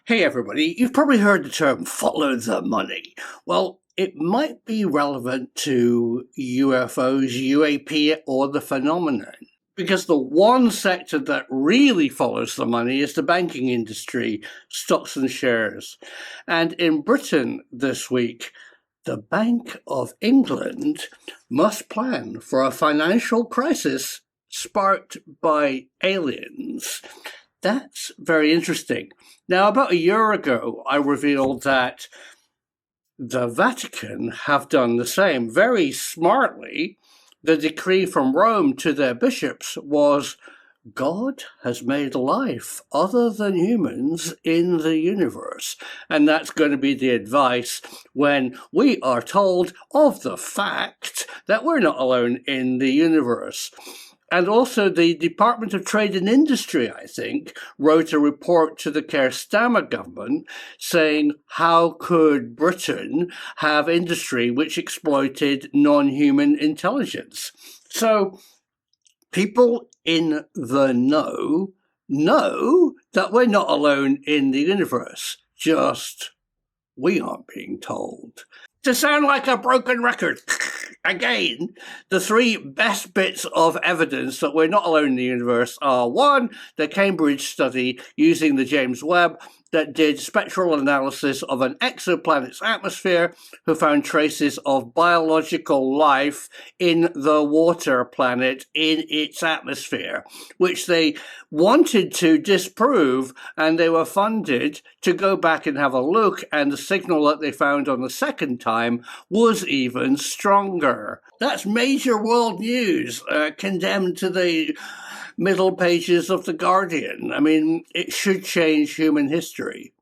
Hey everybody, you've probably heard the term follow the money. Well, it might be relevant to UFOs, UAP, or the phenomenon. Because the one sector that really follows the money is the banking industry, stocks and shares. And in Britain this week, the Bank of England must plan for a financial crisis sparked by aliens. That's very interesting. Now, about a year ago, I revealed that the Vatican have done the same. Very smartly, the decree from Rome to their bishops was God has made life other than humans in the universe. And that's going to be the advice when we are told of the fact that we're not alone in the universe. And also the Department of Trade and Industry, I think, wrote a report to the Keir Starmer government saying, how could Britain have industry which exploited non-human intelligence? So people in the know that we're not alone in the universe, just we aren't being told. To sound like a broken record, again, the three best bits of evidence that we're not alone in the universe are: one, the Cambridge study using the James Webb that did spectral analysis of an exoplanet's atmosphere, who found traces of biological life in the water planet in its atmosphere, which they wanted to disprove, and they were funded to go back and have a look, and the signal that they found on the second time was even stronger. That's major world news, condemned to the middle pages of The Guardian. I mean, it should change human history.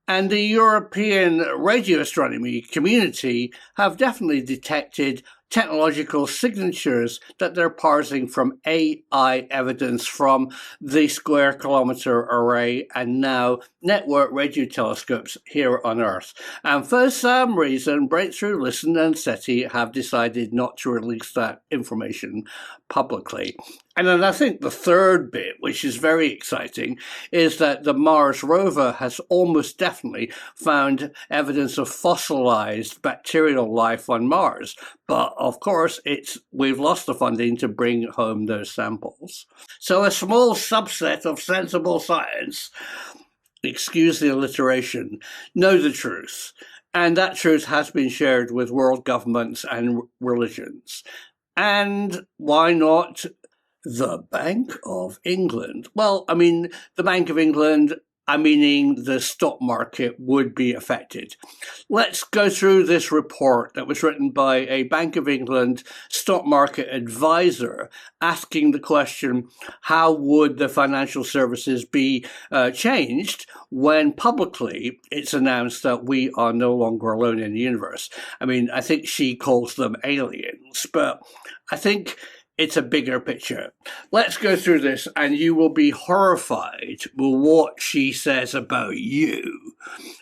And the European radio astronomy community have definitely detected technological signatures that they're parsing from AI evidence from the Square Kilometre Array and now network radio telescopes here on Earth. And for some reason, Breakthrough, Listen and SETI have decided not to release that information publicly. And then I think the third bit, which is very exciting, is that the Mars rover has almost definitely found evidence of fossilized bacterial life on Mars. But of course, we've lost the funding to bring home those samples. So a small subset of sensible science, excuse the alliteration, know the truth. And that truth has been shared with world governments and religions. And why not the Bank of England? Well, I mean, the Bank of England, meaning the stock market, would be affected. Let's go through this report that was written by a Bank of England stock market advisor asking the question, how would the financial services be changed when publicly it's announced that we are no longer alone in the universe? I mean, I think she calls them aliens, but I think it's a bigger picture. Let's go through this and you will be horrified with what she says about you.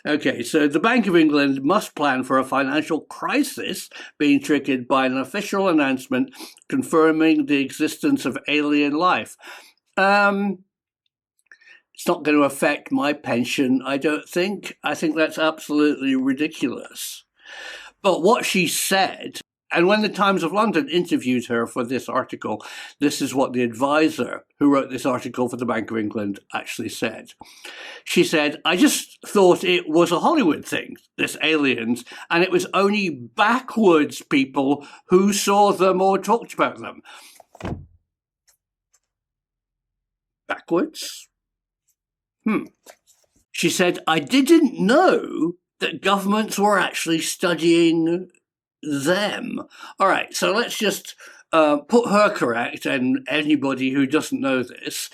Okay, so the Bank of England must plan for a financial crisis being triggered by an official announcement confirming the existence of alien life. It's not going to affect my pension, I don't think. I think that's absolutely ridiculous. But what she said, and when the Times of London interviewed her for this article, this is what the advisor who wrote this article for the Bank of England actually said. She said, I just thought it was a Hollywood thing, this aliens, and it was only backwards people who saw them or talked about them. Backwards? She said, I didn't know that governments were actually studying them. All right, so let's just put her correct, and anybody who doesn't know this.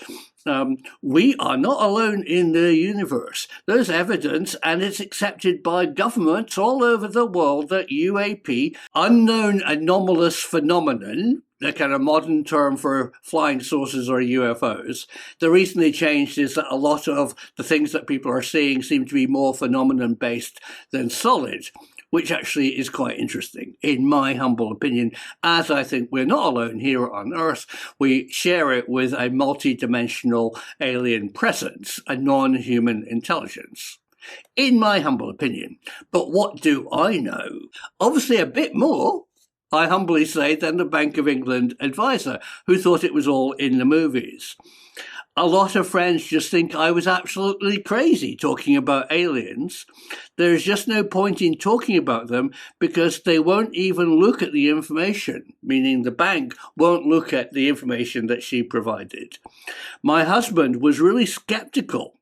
We are not alone in the universe. There's evidence, and it's accepted by governments all over the world, that UAP, unknown anomalous phenomenon, a kind of modern term for flying saucers or UFOs. The reason they changed is that a lot of the things that people are seeing seem to be more phenomenon-based than solid. which actually is quite interesting, in my humble opinion, as I think we're not alone here on Earth. We share it with a multi-dimensional alien presence, a non-human intelligence. In my humble opinion. But what do I know? Obviously a bit more, I humbly say, than the Bank of England advisor, who thought it was all in the movies. A lot of friends just think I was absolutely crazy talking about aliens. There's just no point in talking about them because they won't even look at the information, meaning the bank won't look at the information that she provided. My husband was really skeptical,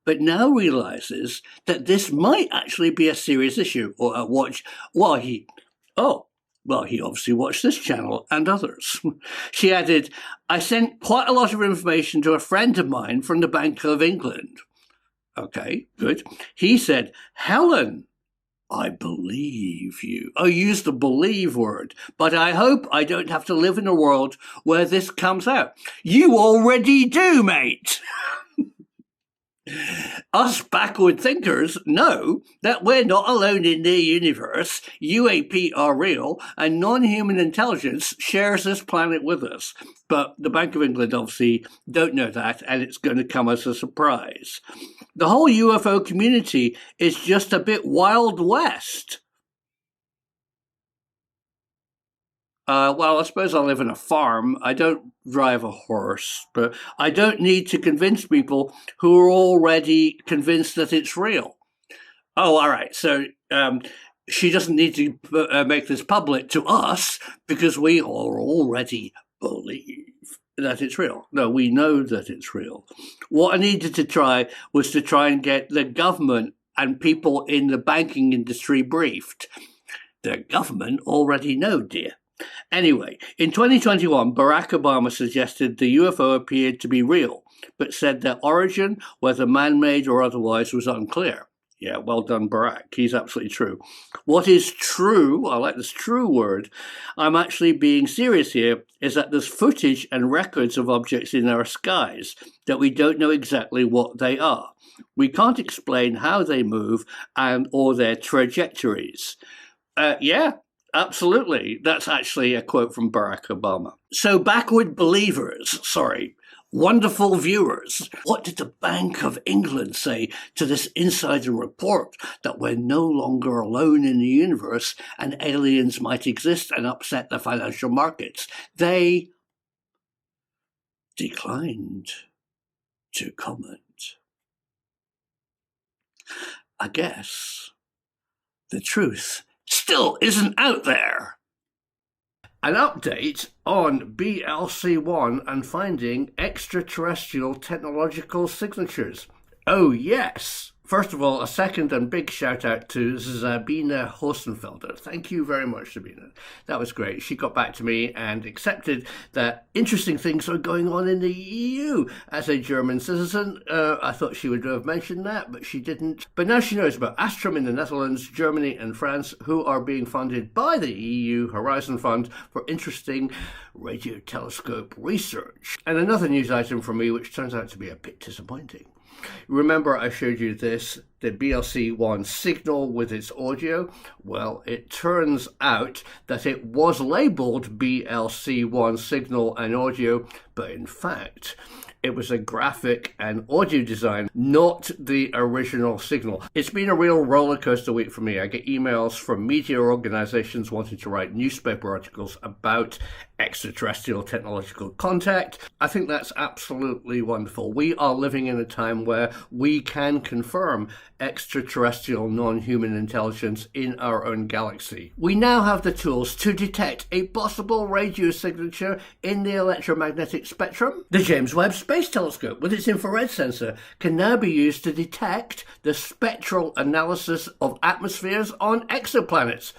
but now realizes that this might actually be a serious issue. Or he obviously watched this channel and others. She added, I sent quite a lot of information to a friend of mine from the Bank of England. Okay, good. He said, Helen, I believe you. I use the believe word, but I hope I don't have to live in a world where this comes out. You already do, mate. Us backward thinkers know that we're not alone in the universe. UAP are real, and non-human intelligence shares this planet with us. But the Bank of England obviously don't know that, and it's going to come as a surprise. The whole UFO community is just a bit Wild West. Well, I suppose I live in a farm. I don't drive a horse, but I don't need to convince people who are already convinced that it's real. Oh, all right. So she doesn't need to make this public to us because we all already believe that it's real. No, we know that it's real. What I needed to try was to try and get the government and people in the banking industry briefed. The government already know, dear. Anyway, in 2021, Barack Obama suggested the UFO appeared to be real, but said their origin, whether man-made or otherwise, was unclear. Yeah, well done, Barack. He's absolutely true. What is true, I like this true word, I'm actually being serious here, is that there's footage and records of objects in our skies that we don't know exactly what they are. We can't explain how they move or their trajectories. Yeah. Absolutely. That's actually a quote from Barack Obama. So backward believers, wonderful viewers, what did the Bank of England say to this insider report that we're no longer alone in the universe and aliens might exist and upset the financial markets? They declined to comment. I guess the truth still isn't out there. An update on BLC-1 and finding extraterrestrial technological signatures. Oh yes! First of all, a second and big shout out to Sabine Hosenfelder. Thank you very much, Sabine. That was great. She got back to me and accepted that interesting things are going on in the EU. As a German citizen, I thought she would have mentioned that, but she didn't. But now she knows about Astrum in the Netherlands, Germany and France, who are being funded by the EU Horizon Fund for interesting radio telescope research. And another news item from me, which turns out to be a bit disappointing. Remember I showed you this, the BLC-1 signal with its audio? Well, it turns out that it was labelled BLC-1 signal and audio, but in fact, it was a graphic and audio design, not the original signal. It's been a real roller coaster week for me. I get emails from media organizations wanting to write newspaper articles about extraterrestrial technological contact. I think that's absolutely wonderful. We are living in a time where we can confirm extraterrestrial non-human intelligence in our own galaxy. We now have the tools to detect a possible radio signature in the electromagnetic spectrum. The James Webb Space Telescope, with its infrared sensor, can now be used to detect the spectral analysis of atmospheres on exoplanets,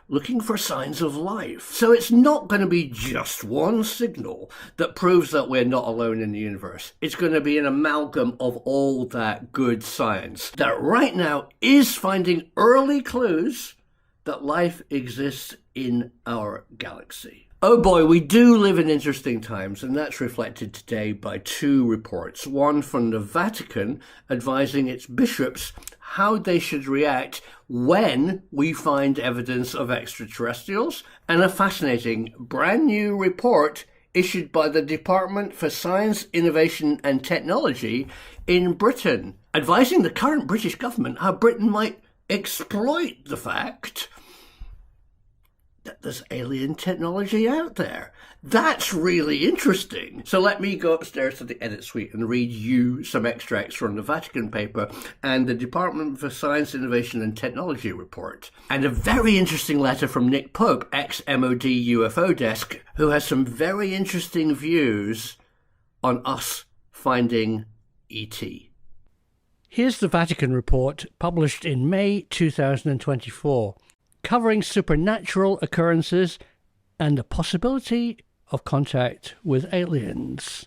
looking for signs of life. So it's not going to be just one signal that proves that we're not alone in the universe. It's going to be an amalgam of all that good science that right now is finding early clues that life exists in our galaxy. Oh boy, we do live in interesting times, and that's reflected today by two reports. One from the Vatican advising its bishops how they should react when we find evidence of extraterrestrials, and a fascinating brand new report issued by the Department for Science, Innovation and Technology in Britain, advising the current British government how Britain might exploit the fact that there's alien technology out there. That's really interesting. So let me go upstairs to the edit suite and read you some extracts from the Vatican paper and the Department for Science, Innovation and Technology report. And a very interesting letter from Nick Pope, ex-MOD UFO desk, who has some very interesting views on us finding ET. Here's the Vatican report published in May 2024. Covering supernatural occurrences and the possibility of contact with aliens.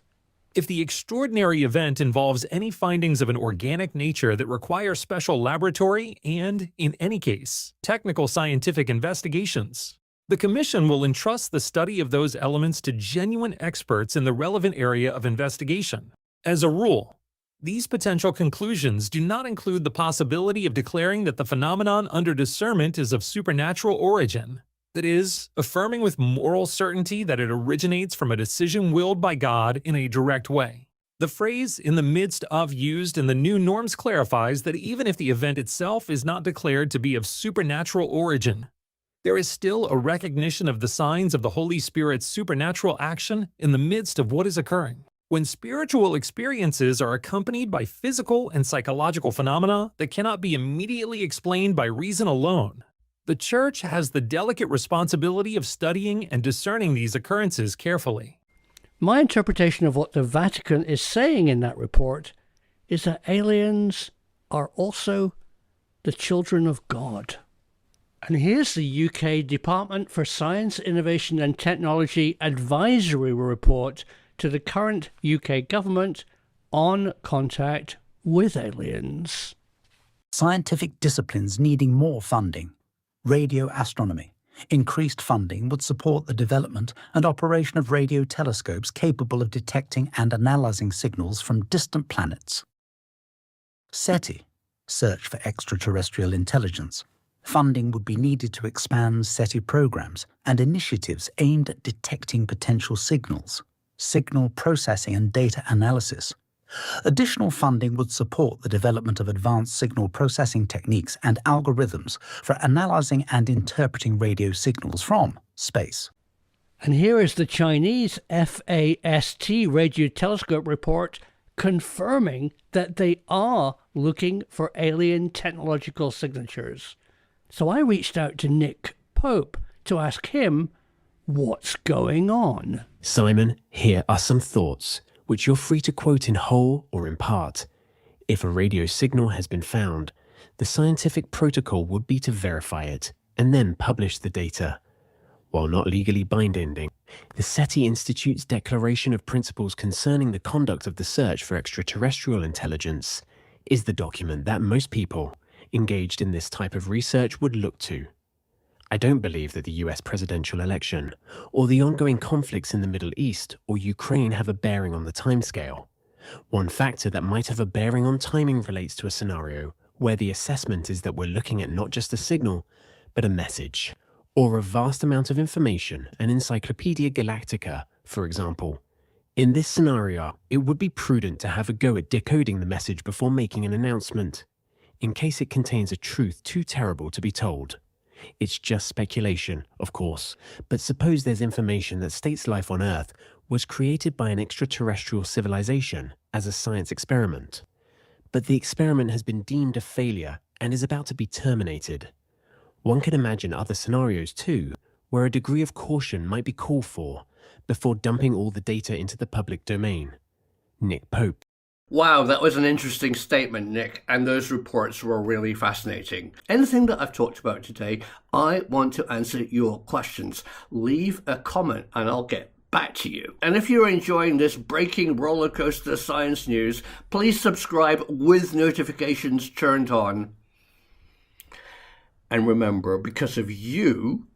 If the extraordinary event involves any findings of an organic nature that require special laboratory and, in any case, technical scientific investigations, the Commission will entrust the study of those elements to genuine experts in the relevant area of investigation. As a rule, these potential conclusions do not include the possibility of declaring that the phenomenon under discernment is of supernatural origin, that is, affirming with moral certainty that it originates from a decision willed by God in a direct way. The phrase "in the midst of" used in the new norms clarifies that even if the event itself is not declared to be of supernatural origin, there is still a recognition of the signs of the Holy Spirit's supernatural action in the midst of what is occurring. When spiritual experiences are accompanied by physical and psychological phenomena that cannot be immediately explained by reason alone, the Church has the delicate responsibility of studying and discerning these occurrences carefully. My interpretation of what the Vatican is saying in that report is that aliens are also the children of God. And here's the UK Department for Science, Innovation and Technology Advisory Report to the current UK government on contact with aliens. Scientific disciplines needing more funding. Radio astronomy. Increased funding would support the development and operation of radio telescopes capable of detecting and analysing signals from distant planets. SETI. Search for extraterrestrial intelligence. Funding would be needed to expand SETI programs and initiatives aimed at detecting potential signals, signal processing and data analysis. Additional funding would support the development of advanced signal processing techniques and algorithms for analysing and interpreting radio signals from space. And here is the Chinese FAST radio telescope report confirming that they are looking for alien technological signatures. So I reached out to Nick Pope to ask him what's going on. Simon, here are some thoughts, which you're free to quote in whole or in part. If a radio signal has been found, the scientific protocol would be to verify it and then publish the data. While not legally binding, the SETI Institute's Declaration of Principles concerning the conduct of the search for extraterrestrial intelligence is the document that most people engaged in this type of research would look to. I don't believe that the US presidential election or the ongoing conflicts in the Middle East or Ukraine have a bearing on the timescale. One factor that might have a bearing on timing relates to a scenario where the assessment is that we're looking at not just a signal, but a message, or a vast amount of information, an Encyclopedia Galactica, for example. In this scenario, it would be prudent to have a go at decoding the message before making an announcement, in case it contains a truth too terrible to be told. It's just speculation, of course, but suppose there's information that states life on Earth was created by an extraterrestrial civilization as a science experiment. But the experiment has been deemed a failure and is about to be terminated. One can imagine other scenarios too, where a degree of caution might be called for before dumping all the data into the public domain. Nick Pope. Wow, that was an interesting statement, Nick, and those reports were really fascinating. Anything that I've talked about today, I want to answer your questions. Leave a comment and I'll get back to you. And if you're enjoying this breaking roller coaster science news, please subscribe with notifications turned on. And remember, because of you,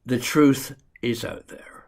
the truth is out there.